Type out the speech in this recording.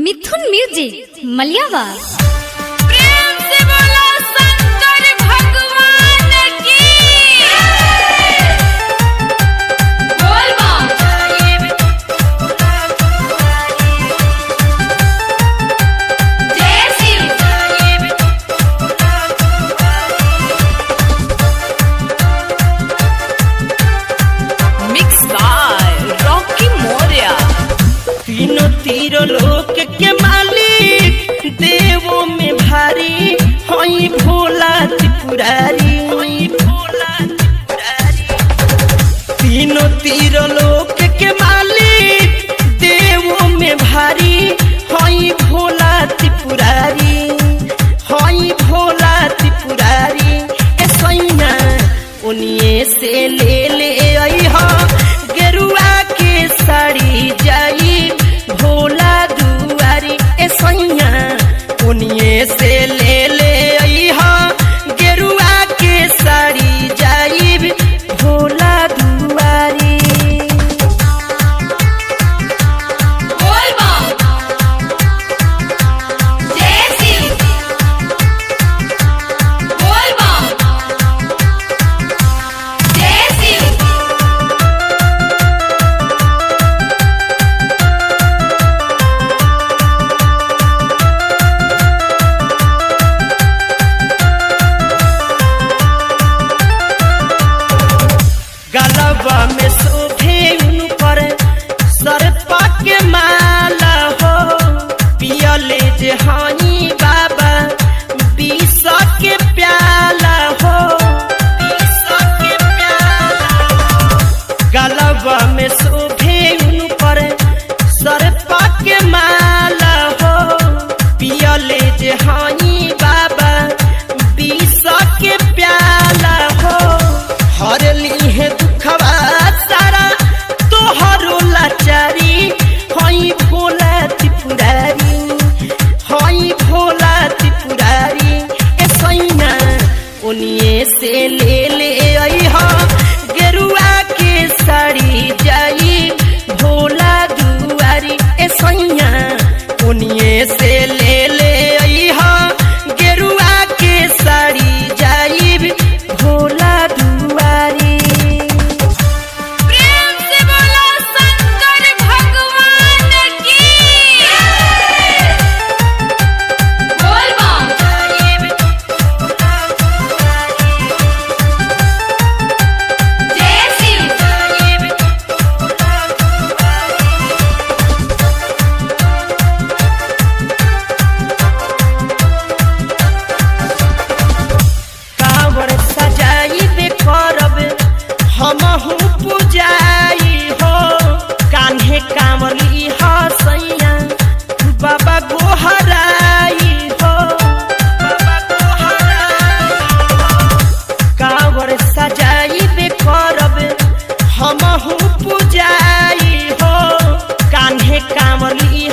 मिथुन music मलियावाल। प्रेम से बोलो शंकर भगवान की। बोल बम। जय शिव। मिक्स बाय रॉकी मोरिया। तीनों तीरों लोक के मालिक देवों में भारी होई भोला त्रिपुरारी होई भोला त्रिपुरारी। तीनों तीरों लोक के मालिक देवों में भारी होई भोला त्रिपुरारी होई भोला त्रिपुरारी। ए सैया उन्हीं से ले आई हो गेरुआ के साड़ी जाई भोला दुआरी। ए सैया उन्हीं से ले आई हो गेरुआ के साड़ी जाई भोला दुआरी। बोल बम। जय शिव। बोल बम। जय शिव। गलबा में शोभे उन पर सरपा के माला हो पियले जे हानी बाबा बीस के प्याला हो बीस के प्याला। गलबा में शोभे उन पर सरपा के माला हो पियले जे हानी बाबा बीस के प्याला हो। हर लीहे दुखवा सारा तोहरो लाचारी होई भोला त्रिपुरारी होई भोला त्रिपुरारी। ए सैना उन्हीं से ले आई हो गेरुआ के साड़ी जाई भोला दुआरी। ए सैया उन्हीं से ले आई हो गेरुआ के साड़ी जाई भोला दुआरी। प्रेम से बोलो शंकर भगवान की। बोल बम। जय शिव। कांवर सजाई बे करब हमहू पुजाई हो कान्हे कांवर ली हसैया बाबा गोहराई हो बाबा गोहराई। कांवर सजाई बे करब हमहू पुजाई हो कान्हे कांवर ली